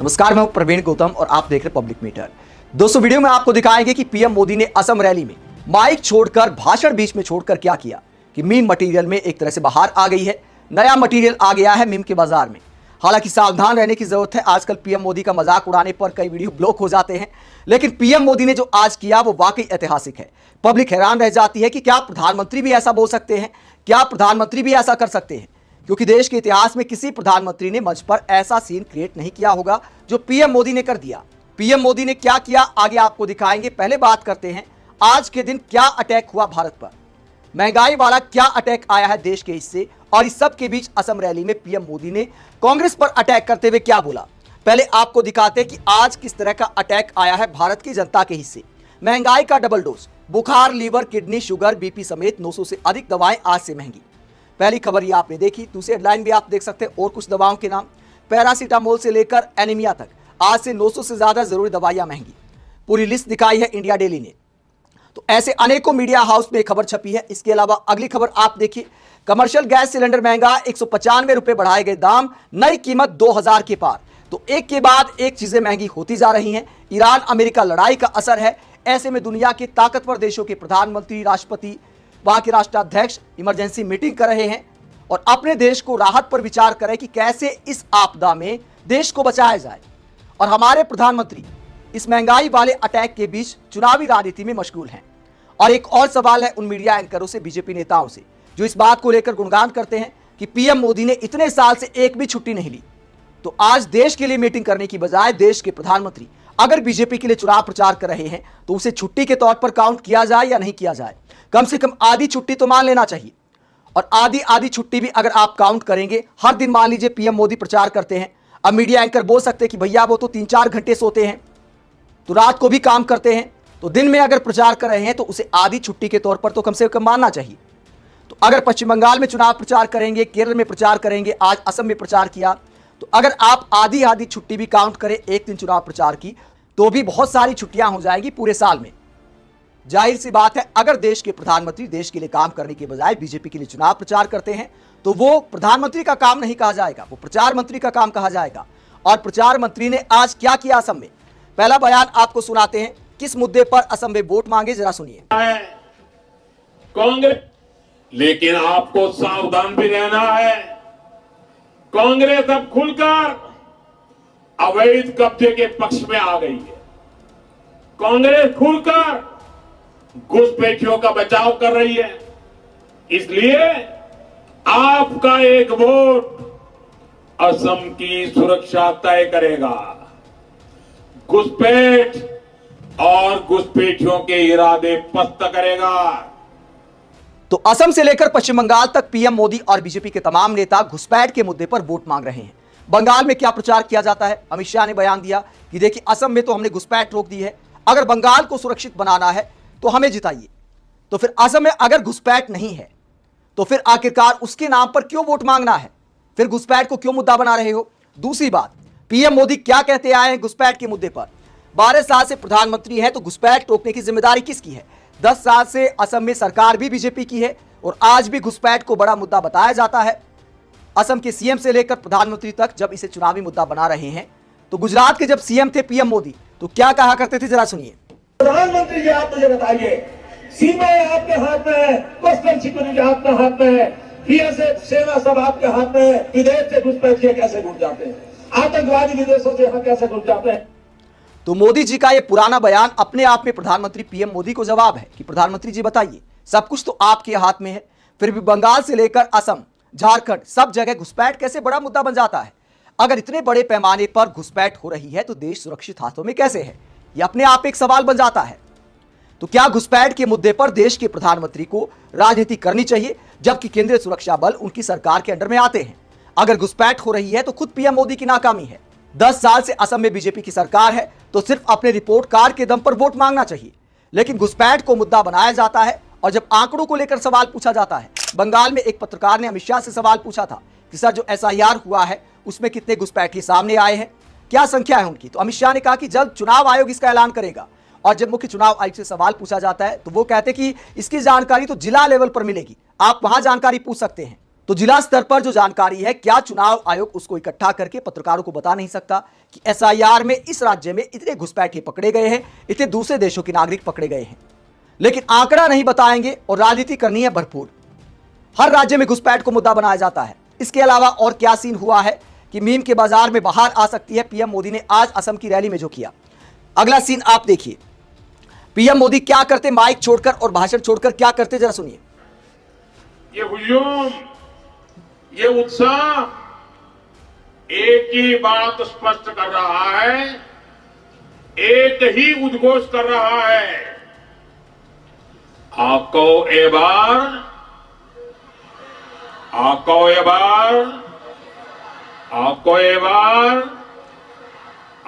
नमस्कार, मैं हूं प्रवीण गौतम और आप देख रहे पब्लिक मीटर। दोस्तों, वीडियो में आपको दिखाएंगे कि पीएम मोदी ने असम रैली में माइक छोड़कर, भाषण बीच में छोड़कर क्या किया कि मीम मटेरियल में एक तरह से बाहर आ गई है, नया मटेरियल आ गया है मीम के बाजार में। हालांकि सावधान रहने की जरूरत है। आजकल पीएम मोदी का मजाक उड़ाने पर कई वीडियो ब्लॉक हो जाते हैं, लेकिन पीएम मोदी ने जो आज किया वो वाकई ऐतिहासिक है। पब्लिक हैरान रह जाती है कि क्या प्रधानमंत्री भी ऐसा बोल सकते हैं, क्या प्रधानमंत्री भी ऐसा कर सकते हैं, क्योंकि देश के इतिहास में किसी प्रधानमंत्री ने मंच पर ऐसा सीन क्रिएट नहीं किया होगा जो पीएम मोदी ने कर दिया। पीएम मोदी ने क्या किया आगे आपको दिखाएंगे। पहले बात करते हैं आज के दिन क्या अटैक हुआ भारत पर, महंगाई वाला क्या अटैक आया है देश के हिस्से, और इस सब के बीच असम रैली में पीएम मोदी ने कांग्रेस पर अटैक करते हुए क्या बोला। पहले आपको दिखाते हैं कि आज किस तरह का अटैक आया है भारत की जनता के हिस्से। महंगाई का डबल डोज, बुखार, लीवर, किडनी, शुगर, बीपी समेत 900 से अधिक दवाएं आज से महंगी। पहली खबर ये आपने देखी। दूसरी हेडलाइन भी आप देख सकते हैं और कुछ दवाओं के नाम, पैरासीटामोल से लेकर एनीमिया तक आज से 900 से ज्यादा जरूरी दवाइयां महंगी। पूरी लिस्ट दिखाई है इंडिया डेली ने। तो ऐसे अनेकों मीडिया हाउस में खबर छपी है। इसके अलावा अगली खबर आप देखिए, कमर्शियल गैस सिलेंडर महंगा, 195 रुपए बढ़ाए गए दाम, नई कीमत 2000 के पार। तो एक के बाद एक चीजें महंगी होती जा रही हैं। ईरान अमेरिका लड़ाई का असर है। ऐसे में दुनिया के ताकतवर देशों के प्रधानमंत्री, राष्ट्रपति, वहां के राष्ट्राध्यक्ष इमरजेंसी मीटिंग कर रहे हैं और अपने देश को राहत पर विचार करें कि कैसे इस आपदा में देश को बचाया जाए। और हमारे प्रधानमंत्री इस महंगाई वाले अटैक के बीच चुनावी राजनीति में मशगूल हैं। और एक और सवाल है उन मीडिया एंकरों से, बीजेपी नेताओं से, जो इस बात को लेकर गुणगान करते हैं कि पीएम मोदी ने इतने साल से एक भी छुट्टी नहीं ली। तो आज देश के लिए मीटिंग करने की बजाय देश के प्रधानमंत्री अगर बीजेपी के लिए चुनाव प्रचार कर रहे हैं तो उसे छुट्टी के तौर पर काउंट किया जाए या नहीं किया जाए। कम से कम आधी छुट्टी तो मान लेना चाहिए। और आधी छुट्टी भी अगर आप काउंट करेंगे, हर दिन मान लीजिए पीएम मोदी प्रचार करते हैं, अब मीडिया एंकर बोल सकते हैं कि भैया वो तो 3-4 घंटे सोते हैं, तो रात को भी काम करते हैं, तो दिन में अगर प्रचार कर रहे हैं तो उसे आधी छुट्टी के तौर पर तो कम से कम मानना चाहिए। तो अगर पश्चिम बंगाल में चुनाव प्रचार करेंगे, केरल में प्रचार करेंगे, आज असम में प्रचार किया, तो अगर आप आधी छुट्टी भी काउंट करें एक दिन चुनाव प्रचार की, तो भी बहुत सारी छुट्टियां हो जाएंगी पूरे साल में। जाहिर सी बात है, अगर देश के प्रधानमंत्री देश के लिए काम करने के बजाय बीजेपी के लिए चुनाव प्रचार करते हैं तो वो प्रधानमंत्री का काम नहीं कहा जाएगा, वो प्रचार मंत्री का काम कहा जाएगा। और प्रचार मंत्री ने आज क्या किया असम में, पहला बयान आपको सुनाते हैं। किस मुद्दे पर असम में वोट मांगे, जरा सुनिए। कांग्रेस, लेकिन आपको सावधान भी रहना है। कांग्रेस अब खुलकर अवैध कब्जे के पक्ष में आ गई है। कांग्रेस खुलकर घुसपैठियों का बचाव कर रही है। इसलिए आपका एक वोट असम की सुरक्षा तय करेगा। घुसपैठ और घुसपैठियों के इरादे पस्त करेगा। तो असम से लेकर पश्चिम बंगाल तक पीएम मोदी और बीजेपी के तमाम नेता घुसपैठ के मुद्दे पर वोट मांग रहे हैं। बंगाल में क्या प्रचार किया जाता है, अमित शाह ने बयान दिया कि देखिए असम में तो हमने घुसपैठ रोक दी है, अगर बंगाल को सुरक्षित बनाना है तो हमें जिताइए। तो फिर असम में अगर घुसपैठ नहीं है तो फिर आखिरकार उसके नाम पर क्यों वोट मांगना है, फिर घुसपैठ को क्यों मुद्दा बना रहे हो। दूसरी बात, पीएम मोदी क्या कहते आए हैं घुसपैठ के मुद्दे पर। 12 साल से प्रधानमंत्री है तो घुसपैठ रोकने की जिम्मेदारी किसकी है। 10 साल से असम में सरकार भी बीजेपी की है और आज भी घुसपैठ को बड़ा मुद्दा बताया जाता है। असम के सीएम से लेकर प्रधानमंत्री तक जब इसे चुनावी मुद्दा बना रहे हैं, तो गुजरात के जब सीएम थे पीएम मोदी तो क्या कहा करते थे, जरा सुनिए। प्रधानमंत्री जी, आप मुझे बताइए, सीमाएं आपके हाथ में है, कोस्टल सिक्योरिटी आपके हाथ में है, बीएसएफ सेना सब आपके हाथ में है। विदेश से घुसपैठिए कैसे घुस जाते हैं, आतंकवादी विदेशों से यहाँ कैसे घुस जाते हैं। तो मोदी जी का ये पुराना बयान अपने आप में प्रधानमंत्री पीएम मोदी को जवाब है कि प्रधानमंत्री जी बताइए, सब कुछ तो आपके हाथ में है, फिर भी बंगाल से लेकर असम, झारखंड सब जगह घुसपैठ कैसे बड़ा मुद्दा बन जाता है। अगर इतने बड़े पैमाने पर घुसपैठ हो रही है तो देश सुरक्षित हाथों में कैसे है, यह अपने आप एक सवाल बन जाता है। तो क्या घुसपैठ के मुद्दे पर देश के प्रधानमंत्री को राजनीति करनी चाहिए, जबकि केंद्रीय सुरक्षा बल उनकी सरकार के अंडर में आते हैं। अगर घुसपैठ हो रही है तो खुद पीएम मोदी की नाकामी है। 10 साल से असम में बीजेपी की सरकार है तो सिर्फ अपने रिपोर्ट कार्ड के दम पर वोट मांगना चाहिए, लेकिन घुसपैठ को मुद्दा बनाया जाता है। और जब आंकड़ों को लेकर सवाल पूछा जाता है, बंगाल में एक पत्रकार ने अमित शाह से सवाल पूछा था कि सर जो एसआईआर हुआ है उसमें कितने घुसपैठी सामने आए हैं, क्या संख्या है उनकी। तो अमित शाह ने कहा कि जल्द चुनाव आयोग इसका ऐलान करेगा। और जब मुख्य चुनाव आयुक्त से सवाल पूछा जाता है तो वो कहते कि इसकी जानकारी तो जिला लेवल पर मिलेगी, आप वहां जानकारी पूछ सकते हैं। तो जिला स्तर पर जो जानकारी है, क्या चुनाव आयोग उसको इकट्ठा करके पत्रकारों को बता नहीं सकता कि एसआईआर में इस राज्य में इतने घुसपैठिए पकड़े गए हैं, इतने दूसरे देशों के नागरिक पकड़े गए हैं, लेकिन आंकड़ा नहीं बताएंगे और राजनीति करनी है भरपूर। हर राज्य में घुसपैठ को मुद्दा बनाया जाता है। इसके अलावा और क्या सीन हुआ है कि मीम के बाजार में बाहर आ सकती है पीएम मोदी ने आज असम की रैली में जो किया। अगला सीन आप देखिए, पीएम मोदी क्या करते माइक छोड़कर और भाषण छोड़कर, क्या करते जरा सुनिए। ये हुजूम, ये उत्साह एक ही बात स्पष्ट कर रहा है, एक ही उद्घोष कर रहा है, आको ए बार, आको ए बार, आको ए बार,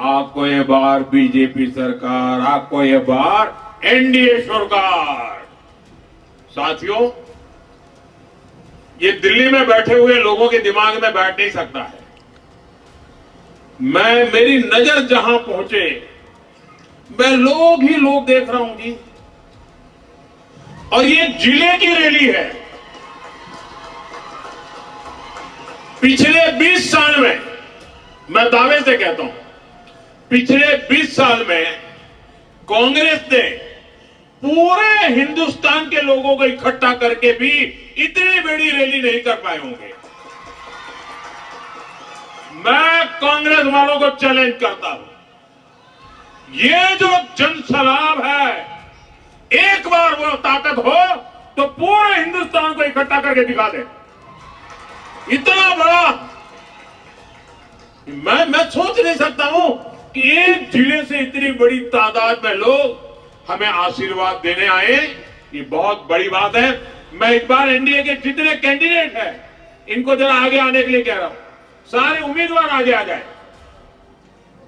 आको ए बार बीजेपी सरकार, आको ए बार एनडीए सरकार। साथियों, ये दिल्ली में बैठे हुए लोगों के दिमाग में बैठ नहीं सकता है। मेरी नजर जहां पहुंचे, मैं लोग ही लोग देख रहा हूं जी। और ये जिले की रैली है। पिछले 20 साल में, मैं दावे से कहता हूं, पिछले 20 साल में कांग्रेस ने पूरे हिंदुस्तान के लोगों को इकट्ठा करके भी इतनी बड़ी रैली नहीं कर पाए होंगे। मैं कांग्रेस वालों को चैलेंज करता हूं, ये जो जनसलाब है, एक बार वो ताकत हो तो पूरे हिंदुस्तान को इकट्ठा करके दिखा दे। इतना बड़ा मैं सोच नहीं सकता हूं कि एक जिले से इतनी बड़ी तादाद में लोग हमें आशीर्वाद देने आए। ये बहुत बड़ी बात है। मैं इस बार एनडीए के जितने कैंडिडेट हैं, इनको जरा आगे आने के लिए कह रहा हूं, सारे उम्मीदवार आगे आ जाए।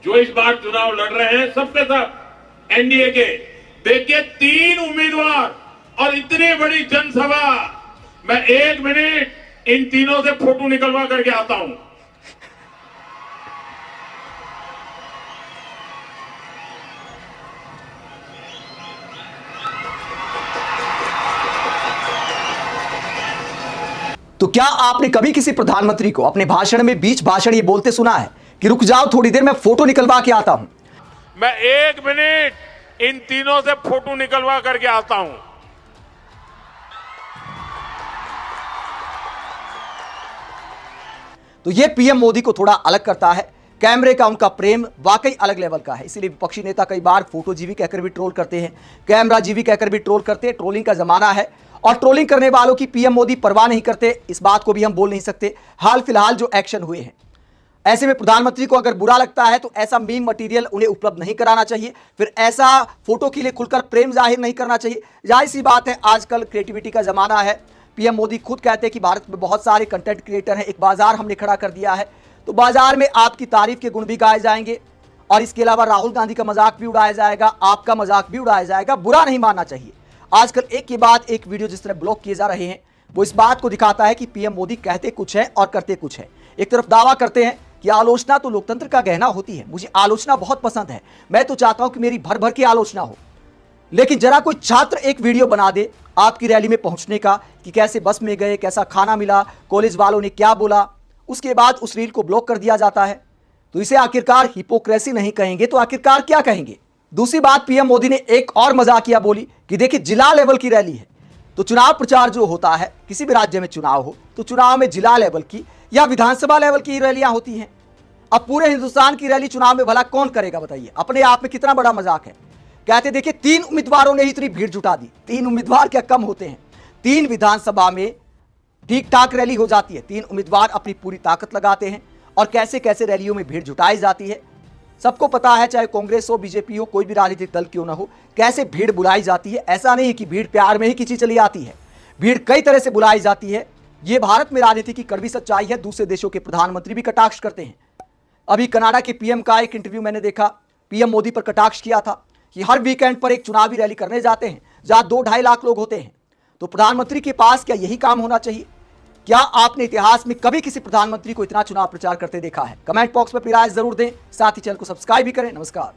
जो इस बार चुनाव लड़ रहे हैं, सबके सब एनडीए के, देखिए 3 उम्मीदवार और इतनी बड़ी जनसभा। मैं 1 मिनट इन तीनों से फोटो निकलवा करके आता हूं। तो क्या आपने कभी किसी प्रधानमंत्री को अपने भाषण में बीच भाषण ये बोलते सुना है कि रुक जाओ थोड़ी देर, मैं फोटो निकलवा के आता हूं? मैं 1 मिनट इन तीनों से फोटो निकलवा करके आता हूं। तो ये पीएम मोदी को थोड़ा अलग करता है। कैमरे का उनका प्रेम वाकई अलग लेवल का है। इसीलिए विपक्षी नेता कई बार फोटो जीवी कहकर भी ट्रोल करते हैं, कैमरा जीवी कहकर भी ट्रोल करते हैं। ट्रोलिंग का जमाना है और ट्रोलिंग करने वालों की पीएम मोदी परवाह नहीं करते। इस बात को भी हम बोल नहीं सकते। हाल फिलहाल जो एक्शन हुए हैं, ऐसे में प्रधानमंत्री को अगर बुरा लगता है तो ऐसा मीम मटेरियल उन्हें उपलब्ध नहीं कराना चाहिए, फिर ऐसा फोटो के लिए खुलकर प्रेम जाहिर नहीं करना चाहिए। जाहिर सी बात है, आजकल क्रिएटिविटी का जमाना है। पीएम मोदी खुद कहते हैं कि भारत में बहुत सारे कंटेंट क्रिएटर हैं, एक बाजार हमने खड़ा कर दिया है, तो बाजार में आपकी तारीफ के गुण भी गाए जाएंगे और इसके अलावा राहुल गांधी का मजाक भी उड़ाया जाएगा, आपका मजाक भी उड़ाया जाएगा। बुरा नहीं मानना चाहिए। आजकल एक के बाद एक वीडियो जिस तरह ब्लॉक किए जा रहे हैं, वो इस बात को दिखाता है कि पीएम मोदी कहते कुछ है और करते कुछ है। एक तरफ दावा करते हैं कि आलोचना तो लोकतंत्र का गहना होती है, मुझे आलोचना बहुत पसंद है, मैं तो चाहता हूं कि मेरी भर भर की आलोचना हो, लेकिन जरा कोई छात्र एक वीडियो बना दे आपकी रैली में पहुंचने का कि कैसे बस में गए, कैसा खाना मिला, कॉलेज वालों ने क्या बोला, उसके बाद उस रील को ब्लॉक कर दिया जाता है। तो इसे आखिरकार हिपोक्रेसी नहीं कहेंगे तो आखिरकार क्या कहेंगे? दूसरी बात, पीएम मोदी ने एक और मजाकिया बोली कि देखिए जिला लेवल की रैली है, तो चुनाव प्रचार जो होता है, किसी भी राज्य में चुनाव हो तो चुनाव में जिला लेवल की या विधानसभा लेवल की रैलियां होती हैं। अब पूरे हिंदुस्तान की रैली चुनाव में भला कौन करेगा बताइए? अपने आप में कितना बड़ा मजाक है। कहते देखिए 3 उम्मीदवारों ने ही इतनी भीड़ जुटा दी। 3 उम्मीदवार क्या कम होते हैं? 3 विधानसभा में ठीक ठाक रैली हो जाती है, 3 उम्मीदवार अपनी पूरी ताकत लगाते हैं और कैसे कैसे रैलियों में भीड़ जुटाई जाती है। सबको पता है, चाहे कांग्रेस हो, बीजेपी हो, कोई भी राजनीतिक दल क्यों ना हो, कैसे भीड़ बुलाई जाती है। ऐसा नहीं है कि भीड़ प्यार में ही खींची चली आती है, भीड़ कई तरह से बुलाई जाती है। ये भारत में राजनीति की कड़वी सच्चाई है। दूसरे देशों के प्रधानमंत्री भी कटाक्ष करते हैं। अभी कनाडा के पीएम का एक इंटरव्यू मैंने देखा, पीएम मोदी पर कटाक्ष किया था कि हर वीकेंड पर एक चुनावी रैली करने जाते हैं जहां 2-2.5 लाख लोग होते हैं। तो प्रधानमंत्री के पास क्या यही काम होना चाहिए? क्या आपने इतिहास में कभी किसी प्रधानमंत्री को इतना चुनाव प्रचार करते देखा है? कमेंट बॉक्स में अपनी राय जरूर दें, साथ ही चैनल को सब्सक्राइब भी करें। नमस्कार।